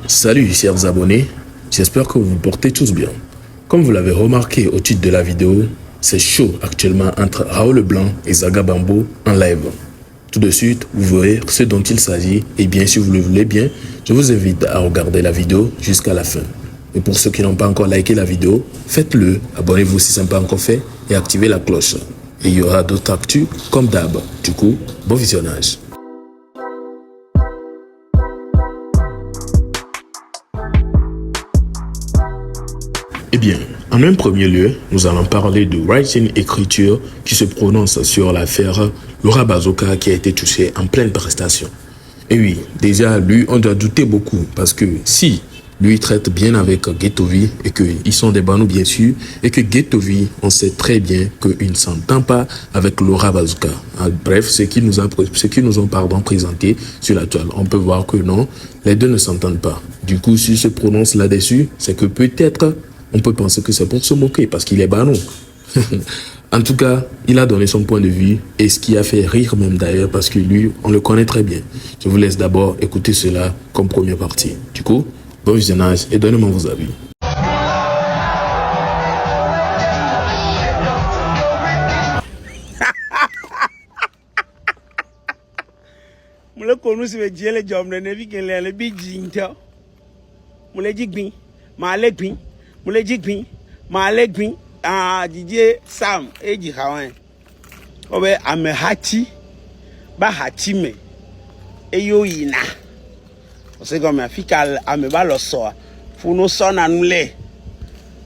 Salut chers abonnés, j'espère que vous vous portez tous bien. Comme vous l'avez remarqué au titre de la vidéo, c'est chaud actuellement entre Raoul Leblanc et Zaga Bambo en live. Tout de suite, vous verrez ce dont il s'agit et bien si vous le voulez bien, je vous invite à regarder la vidéo jusqu'à la fin. Et pour ceux qui n'ont pas encore liké la vidéo, faites-le, abonnez-vous si ce n'est pas encore fait et activez la cloche. Et il y aura d'autres actus comme d'hab. Du coup, bon visionnage. Eh bien, en un premier lieu, nous allons parler de Writing Écriture qui se prononce sur l'affaire Laura Bazoka qui a été touchée en pleine prestation. Et oui, déjà, lui, on doit douter beaucoup parce que si lui traite bien avec Ghettovi et qu'ils sont des banous bien sûr, et que Ghettovi, on sait très bien qu'il ne s'entend pas avec Laura Bazoka. Bref, ce qu'ils nous ont présenté sur la toile, on peut voir que non, les deux ne s'entendent pas. Du coup, s'il se prononce là-dessus, c'est que peut-être on peut penser que c'est pour se moquer parce qu'il est banou. En tout cas, il a donné son point de vue et ce qui a fait rire même d'ailleurs parce que lui, on le connaît très bien. Je vous laisse d'abord écouter cela comme première partie. Du coup, bon visionnage et donnez-moi vos avis. Mule konu si be jele jom ne nevi ken le bi jinta mule jigbi ma legbi mule jigbi ma legbi DJ Sam eji hawan obe ame hati ba hati me eyo yina o se go me afika ame ba lo so funu so na nule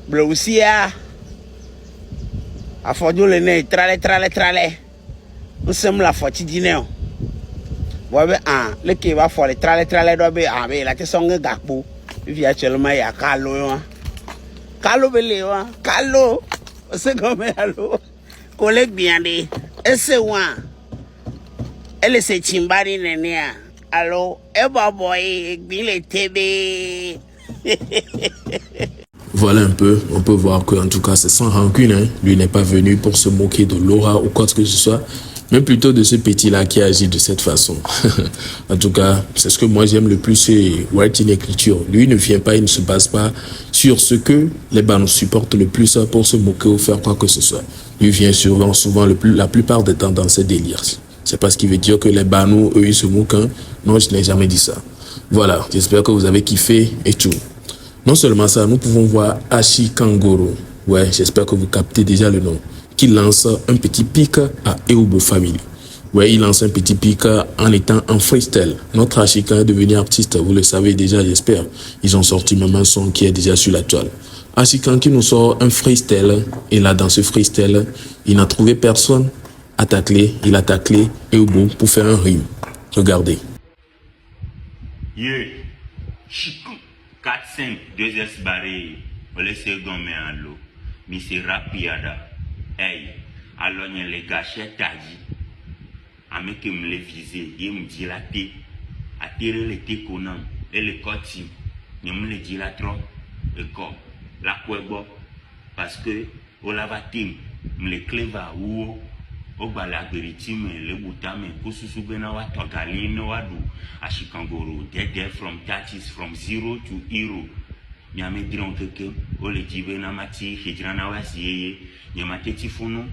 bleusia afojo le ne trale nsem la foti dineo bobe le ke ba fo le trale do be be la te songe gakpo vi actuellement ya kalo belewa kalo se comme allo collègue bien de ese wa ele se chimbari nenia allo e boy gbile tebe. Voilà un peu, on peut voir que en tout cas c'est sans rancune, hein. Lui n'est pas venu pour se moquer de Laura ou quoi que ce soit, mais plutôt de ce petit-là qui agit de cette façon. En tout cas, c'est ce que moi j'aime le plus, c'est Writing Écriture. Lui ne vient pas, il ne se base pas sur ce que les bancs supportent le plus pour se moquer ou faire quoi que ce soit. Lui vient souvent la plupart des temps dans ses délires. C'est pas ce qui veut dire que les banous, eux, ils se moquent. Hein. Non, je n'ai jamais dit ça. Voilà, j'espère que vous avez kiffé et tout. Non seulement ça, nous pouvons voir Ashi Kangoro, ouais, j'espère que vous captez déjà le nom, qui lance un petit pic à Eobo Family. Ouais, il lance un petit pic en étant en freestyle. Notre Ashika est devenu artiste, vous le savez déjà, j'espère. Ils ont sorti même un son qui est déjà sur la toile. Ashikan qui nous sort un freestyle, et là, dans ce freestyle, il n'a trouvé personne à tacler, il a taclé Eobo pour faire un rime. Regardez. Yeah. 4-5, 2S barré, on laisse gommer en l'eau. Mais c'est rapide. Hey, alors il y a les gâchettes à dire. À me que me les viser, il me dit la thé. À tirer les thé qu'on a, et les côtés. Il me les dit la trop. Et quoi, la quoi, parce que, au lavatim, me les cleva ou au balagritim, le boutame, kususu bena wa togali no wadu. Ashikangoro, dead from 30s, from 0 to hero. Nyame dron keke, o le jibe na mati, hijrana wa siye, nyamate tifuno.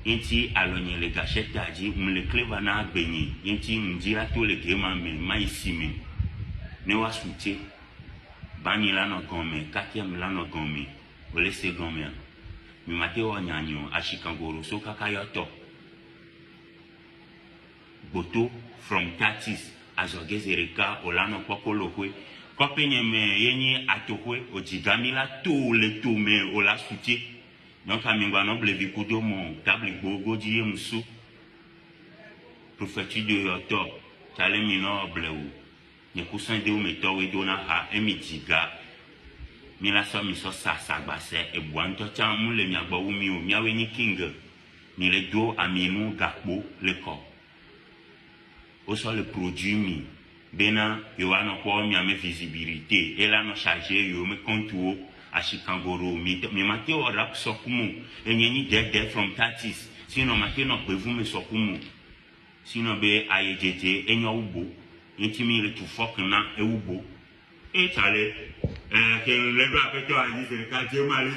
Yenti alonye le gachette aji, le cleva na benyi, yenti mdira to le gema me, maïsime. Ne wa soute, bani lano gome, kakem lano gome, o le se gome. Mimate wa nyanyo, Ashikangoro, so kakayoto. Boto from 30s. Azoge zereka olano kokolo kwe kopenye me yenye atokwe ojigamila to le to me ola soutien donc amingwa no blevi kudo mon table gogo di musu prophétie de yoto tale mino blewu ne kusan de o meto we dona ha emidiga mi la so mi so sa gbase e buanto cha mu le mi agbo wu mi o mi awe ni king ni le do aminu gakpo le ko au soit le produit mi bena yo ano ko mi ame visibilité et là no charger yo me contour Ashikangoro mi mate o rap sokumu enyenyi dead from 30s sinon make no pe vous me sokumu sinon be ayejeje enyo ubo intimi le tu fok na e ubo Et Charlie, que le doigt que tu as dit, c'est le quartier Mali.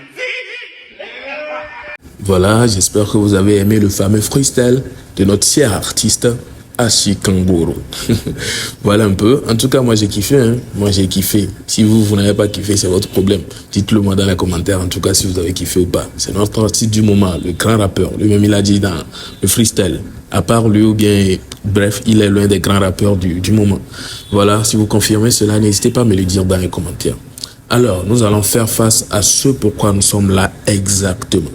Voilà, j'espère que vous avez aimé le fameux freestyle de notre cher artiste Ashi Kangoro. Voilà un peu. En tout cas, moi j'ai kiffé. Hein. Moi j'ai kiffé. Si vous n'avez pas kiffé, c'est votre problème. Dites-le moi dans les commentaires. En tout cas, si vous avez kiffé ou pas. C'est notre artiste du moment, le grand rappeur. Lui-même, il a dit dans le freestyle. À part lui ou bien, bref, il est l'un des grands rappeurs du moment. Voilà, si vous confirmez cela, n'hésitez pas à me le dire dans les commentaires. Alors, nous allons faire face à ce pourquoi nous sommes là exactement.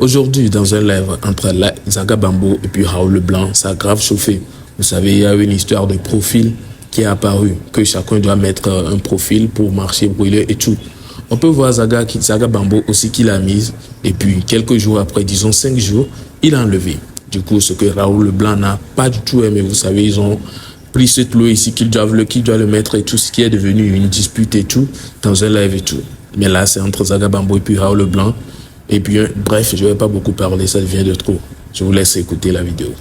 Aujourd'hui, dans un live entre Zaga Bambo et puis Raoul Leblanc, ça a grave chauffé. Vous savez, il y a une histoire de profil qui est apparue, que chacun doit mettre un profil pour marcher, brûler et tout. On peut voir Zaga Bambo aussi qui l'a mise, et puis quelques jours après, disons 5 jours, il a enlevé. Du coup, ce que Raoul Leblanc n'a pas du tout aimé, vous savez, ils ont pris cette loi ici qu'il doit le mettre et tout, ce qui est devenu une dispute et tout, dans un live et tout. Mais là, c'est entre Zaga Bambo et puis Raoul Leblanc. Et puis, bref, je ne vais pas beaucoup parler, ça devient de trop. Je vous laisse écouter la vidéo.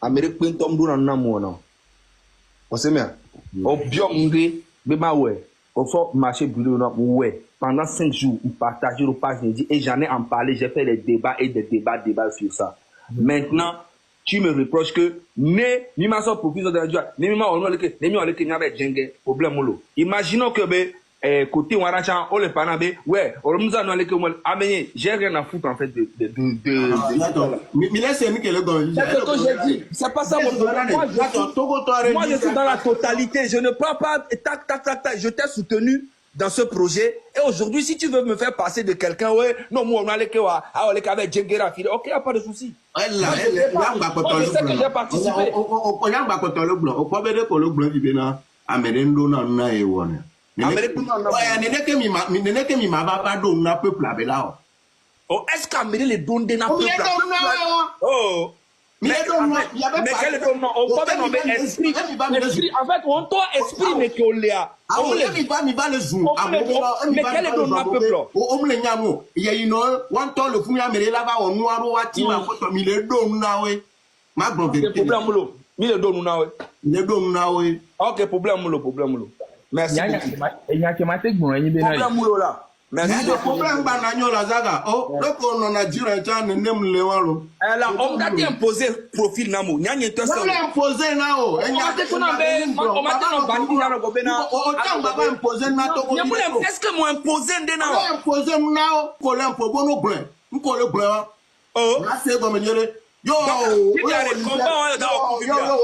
Amérique Pintom do na mo na. O se me. O bio mbe be ma ouais. O faut marcher bureau na ouais. Pendant 5 jours, on partage le page et j'en ai en parlé, j'ai fait des débats et des débats sur ça. Maintenant, tu me reproches que ni ma so profil de la joie, ni ma on le que, ni on le que n'avait djenge problème molo. Imaginons que côté Waracha, on le panabe, ouais, on nous a non que moi amener, j'ai rien à foutre en fait de mais laissez nous que le gars. C'est ce que j'ai dit, c'est pas ça mon problème. Moi je suis dans la totalité, je ne prends pas tac, je t'ai soutenu dans ce projet et aujourd'hui si tu veux me faire passer de quelqu'un ouais non moi on a les que on les avec Djengera file OK, y a pas de souci. Elle sais que j'ai participé. On a pas contre le blanc, on peut dire que le blanc il vient à Merendo na e wona. Nene ke mi ma ba do na peuple là. Oh, est-ce qu'Amélie les donne na peuple? Oh. Mais quel est ton nom? On peut nommer esprit. En fait, on doit esprit mais qu'on l'a. On va le zoom. Mais quel est ton nom peuple? On me nyamo. Il y a une one ton le fumi Amélie là-bas on noir ou ati ma photo mi le do na we. Ma bon vérité. Problème lo. Mi le do na we. Le do na we. OK, problème lo. Merci. Il y a que ma tête bon ni bena. Problème lo là. Merci. Le problème ba na nyola Zaga. Oh, le ko no na jira cha ne nem le walo. Alors, on t'a imposé profil namo. Nyanye to ça. On l'a imposé na o. On m'a bandi na go bena. O ta ba imposé na to. Est-ce que moi imposé ndena? On imposé na o. Ko le impo bono blanc. Ko le blanc. Oh. Na se go menyele. Yo,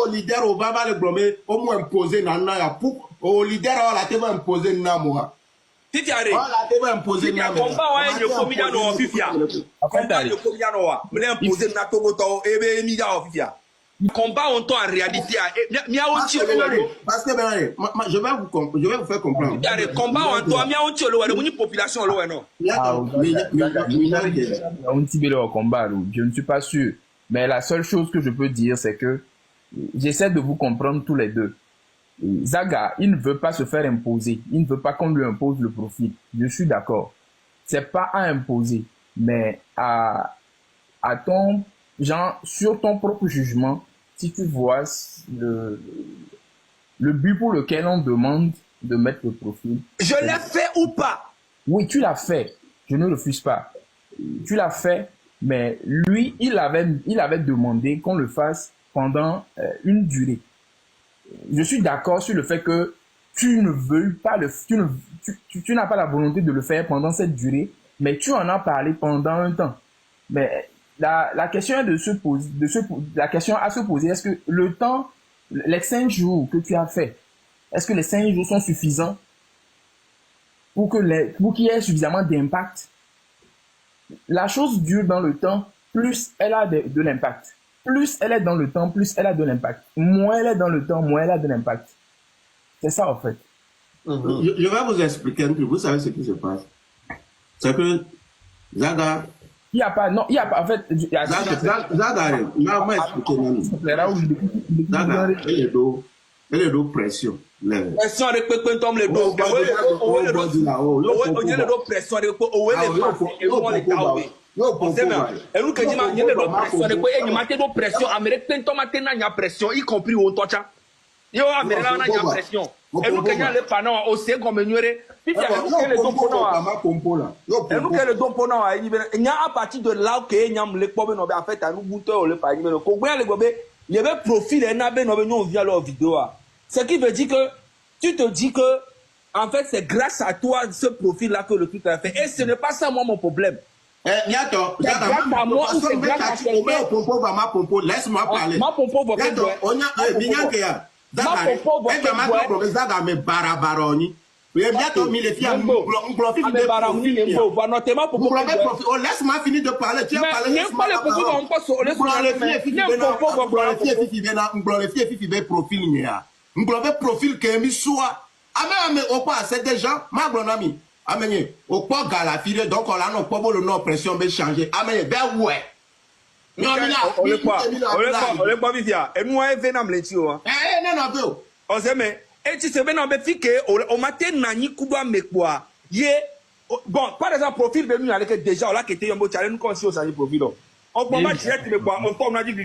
leader au baba le blomé, au moins imposé nana ya pour au leader la te va imposer na moi. Titi are. La te va imposer na moi. Combat wa yo komia no fifia. Combat yo komia no wa. Me imposer na Togo to ebe mi da ofifia. Combat on to en réalité mi a onti lo. Parce que je vais vous faire comprendre. Titi are combat on to mi a onti lo wa de population lo wa no. On tibé le combat, je ne suis pas sûr. Mais la seule chose que je peux dire, c'est que j'essaie de vous comprendre tous les deux. Zaga, il ne veut pas se faire imposer. Il ne veut pas qu'on lui impose le profil. Je suis d'accord. C'est pas à imposer, mais à ton, genre, sur ton propre jugement, si tu vois le but pour lequel on demande de mettre le profil. Je l'ai fait ou pas? Oui, tu l'as fait. Je ne refuse pas. Tu l'as fait. Mais lui, il avait demandé qu'on le fasse pendant une durée. Je suis d'accord sur le fait que tu ne veux pas tu n'as pas la volonté de le faire pendant cette durée, mais tu en as parlé pendant un temps. Mais la question est la question à se poser, est-ce que le temps, les 5 jours que tu as fait, est-ce que les 5 jours sont suffisants pour qu'il y ait suffisamment d'impact? La chose dure dans le temps, plus elle a de l'impact. Plus elle est dans le temps, plus elle a de l'impact. Moins elle est dans le temps, moins elle a de l'impact. C'est ça, en fait. Je vais vous expliquer un truc. Vous savez ce qui se passe. C'est que Zaga... Il n'y a pas, en fait... Zaga, moi expliquer. Zaga, elle est de pression. Pression avec Pepentom le dos. Pression avec pression, y compris au tocha. Yo, mais là, on a une pression. Et nous, quand les panneaux, on sait qu'on me nuire. Puis, il y a le don pour et nous, quand le don pour nous, il y a à partir de là que il y a le problème, en fait, à nous, bouton, le panier, le combien les gobés, il y avait profil, et n'avait nous via leur vidéo. Ce qui veut dire que tu te dis que, en fait, c'est grâce à toi, ce profil-là, que le tout a fait. Et ce n'est pas ça, moi, mon problème. Niato, laisse-moi parler. Ma pompo va faire quoi? On a Binyankeya. Zaga me barabaroni. Bientôt, il est fier. Laisse-moi finir de parler. Tu as parlé. Laisse-moi profil que mi soit. Ame au pas c'est des gens, ma bonami. Amenye, au pas galafire donc on a non pas le nom pression be changer. Amenye ben ouais. Non on le pas vivia. Et moi venam letio. Non. On sait mais et tu sais ben on be fike au matin nani kuba mekwa. Ye bon par exemple profil venu avec déjà on l'a quitté un beau challenge comme si on s'en profil. On peut pas direct mekwa on tombe on dit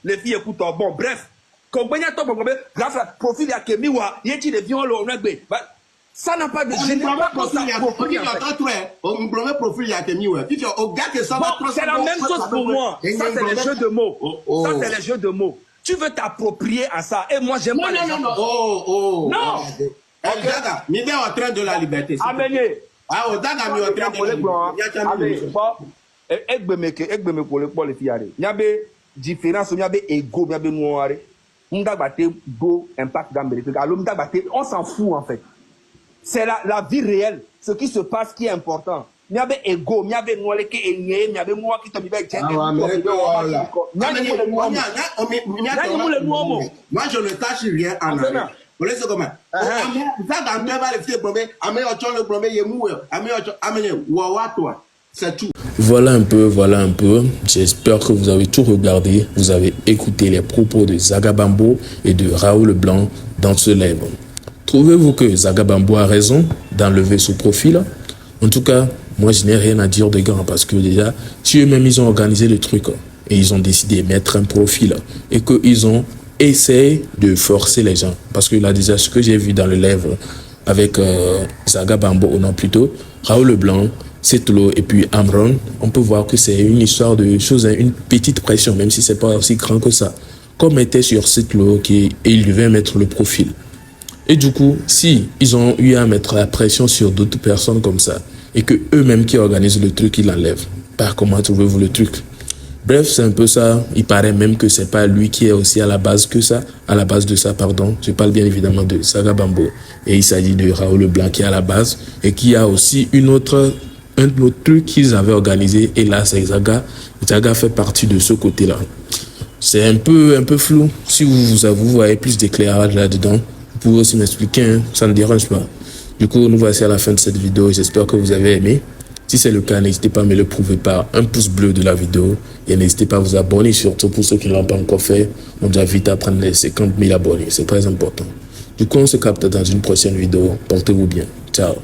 les filles écoutent bon bref. Quand on a top grâce à profil ya kemiwa yeti les violons on a ça n'a pas de génie. C'est la même chose pour moi. Ça, c'est les jeux de mots. Ça, c'est les jeux de mots. Tu veux t'approprier à ça. Et moi, j'aime pas les gens. Non. Mais il est en train de la liberté. Amenez. Ah, au Daga, il est en train de la liberté. Il y a des différences, il y a des égaux, il y a des noirs. On s'en fout, en fait. C'est la vie réelle, ce qui se passe qui est important. Il y avait ego, il y avait moi qui est né, il y avait moi qui t'avais dit. Moi, je ne tâche rien en arrière. Vous laissez comment? C'est tout. Voilà un peu. J'espère que vous avez tout regardé. Vous avez écouté les propos de Zagabambo et de Raoul Blanc dans ce live. Trouvez-vous que Zagabambo a raison d'enlever ce profil? En tout cas, moi, je n'ai rien à dire de grand parce que déjà, si eux-mêmes, ils ont organisé le truc et ils ont décidé de mettre un profil et qu'ils ont essayé de forcer les gens. Parce que là, déjà, ce que j'ai vu dans le live avec Zagabambo, ou non plutôt, Raoul Blanc, Setlo et puis Amron, on peut voir que c'est une histoire de choses, une petite pression, même si c'est pas aussi grand que ça. Comme était sur Setlo et il devait mettre le profil. Et du coup, si ils ont eu à mettre la pression sur d'autres personnes comme ça, et que eux-mêmes qui organisent le truc, ils l'enlèvent, comment trouvez-vous le truc? Bref, c'est un peu ça. Il paraît même que c'est pas lui qui est aussi à la base de ça, pardon. Je parle bien évidemment de Zagabambo. Et il s'agit de Raoul Blanc qui est à la base, et qui a aussi un autre truc qu'ils avaient organisé. Et là, c'est Zaga. Zaga fait partie de ce côté-là. C'est un peu flou. Si vous voyez plus d'éclairage là-dedans, vous pouvez aussi m'expliquer, hein, ça ne dérange pas. Du coup, nous voici à la fin de cette vidéo. J'espère que vous avez aimé. Si c'est le cas, n'hésitez pas à me le prouver par un pouce bleu de la vidéo. Et n'hésitez pas à vous abonner, surtout pour ceux qui ne l'ont pas encore fait. On doit vite atteindre les 50 000 abonnés. C'est très important. Du coup, on se capte dans une prochaine vidéo. Portez-vous bien. Ciao.